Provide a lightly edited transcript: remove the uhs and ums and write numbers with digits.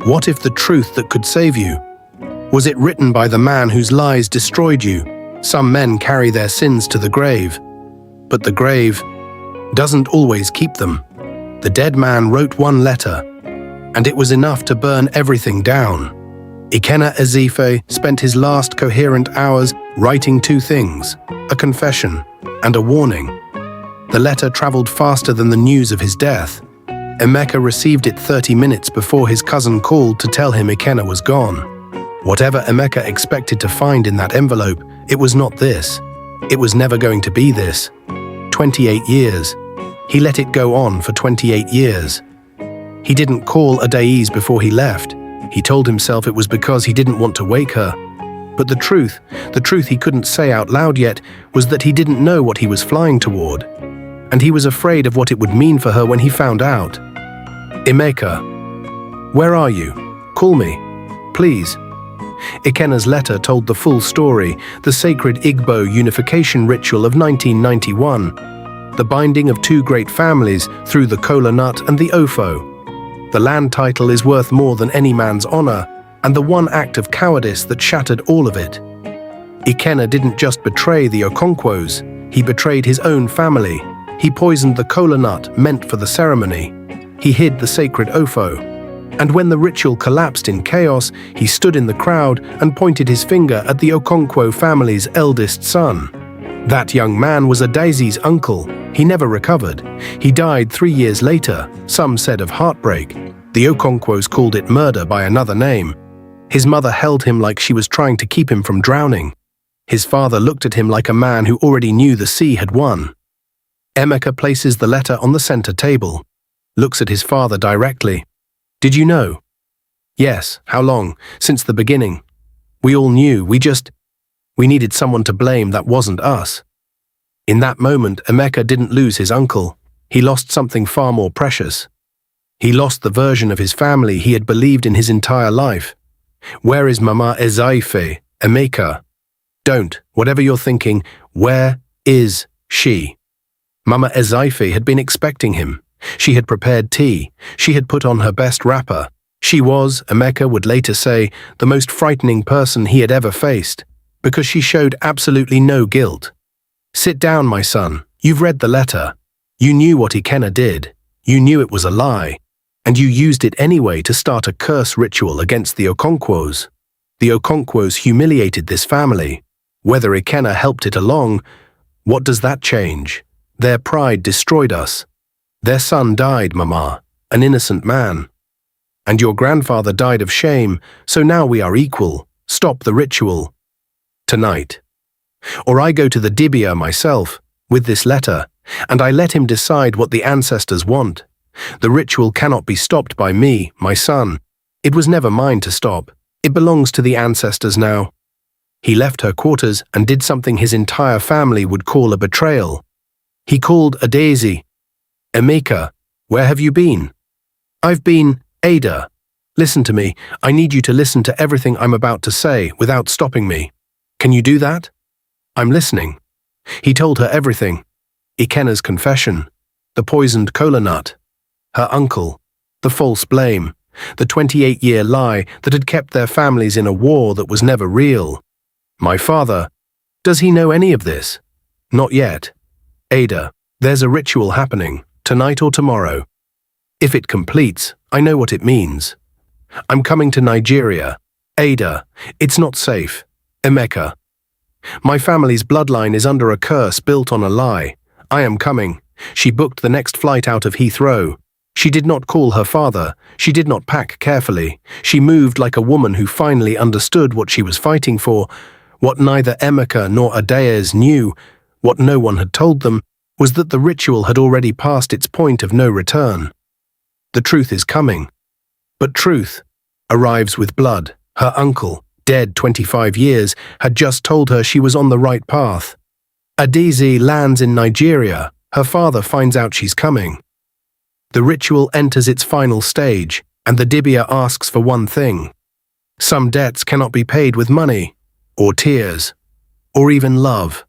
What if the truth that could save you? Was it written by the man whose lies destroyed you? Some men carry their sins to the grave, but the grave doesn't always keep them. The dead man wrote one letter, and it was enough to burn everything down. Emeka Ezeife spent his last coherent hours writing two things, a confession and a warning. The letter traveled faster than the news of his death. Emeka received it 30 minutes before his cousin called to tell him Ikenna was gone. Whatever Emeka expected to find in that envelope, it was not this. It was never going to be this. 28 years. He let it go on for 28 years. He didn't call Adaeze before he left. He told himself it was because he didn't want to wake her. But the truth he couldn't say out loud yet, was that he didn't know what he was flying toward. And he was afraid of what it would mean for her when he found out. Emeka, where are you? Call me, please. Ikenna's letter told the full story, the sacred Igbo unification ritual of 1991, the binding of two great families through the kola nut and the ofo. The land title is worth more than any man's honor, and the one act of cowardice that shattered all of it. Ikenna didn't just betray the Okonkwos, he betrayed his own family. He poisoned the kola nut meant for the ceremony. He hid the sacred ofo. And when the ritual collapsed in chaos, he stood in the crowd and pointed his finger at the Okonkwo family's eldest son. That young man was Adaeze's uncle. He never recovered. He died 3 years later, some said of heartbreak. The Okonkwos called it murder by another name. His mother held him like she was trying to keep him from drowning. His father looked at him like a man who already knew the sea had won. Emeka places the letter on the center table, looks at his father directly. Did you know? Yes, how long? Since the beginning. We all knew, we needed someone to blame that wasn't us. In that moment, Emeka didn't lose his uncle. He lost something far more precious. He lost the version of his family he had believed in his entire life. Where is Mama Ezeife, Emeka? Don't, whatever you're thinking, where is she? Mama Ezeife had been expecting him. She had prepared tea. She had put on her best wrapper. She was, Emeka would later say, the most frightening person he had ever faced, because she showed absolutely no guilt. Sit down, my son. You've read the letter. You knew what Ikenna did. You knew it was a lie. And you used it anyway to start a curse ritual against the Okonkwos. The Okonkwos humiliated this family. Whether Ikenna helped it along, what does that change? Their pride destroyed us. Their son died, Mama, an innocent man. And your grandfather died of shame, so now we are equal. Stop the ritual. Tonight. Or I go to the dibia myself, with this letter, and I let him decide what the ancestors want. The ritual cannot be stopped by me, my son. It was never mine to stop. It belongs to the ancestors now. He left her quarters and did something his entire family would call a betrayal. He called Adaeze. Emeka, where have you been? I've been, Ada. Listen to me. I need you to listen to everything I'm about to say without stopping me. Can you do that? I'm listening. He told her everything. Ikenna's confession, the poisoned kola nut, her uncle, the false blame, the 28-year lie that had kept their families in a war that was never real. My father, does he know any of this? Not yet. Ada, there's a ritual happening, tonight or tomorrow. If it completes, I know what it means. I'm coming to Nigeria. Ada, it's not safe. Emeka. My family's bloodline is under a curse built on a lie. I am coming. She booked the next flight out of Heathrow. She did not call her father. She did not pack carefully. She moved like a woman who finally understood what she was fighting for. What neither Emeka nor Adaeze knew, what no one had told them, was that the ritual had already passed its point of no return. The truth is coming. But truth arrives with blood. Her uncle, dead 25 years, had just told her she was on the right path. Adaeze lands in Nigeria. Her father finds out she's coming. The ritual enters its final stage, and the dibia asks for one thing. Some debts cannot be paid with money, or tears, or even love.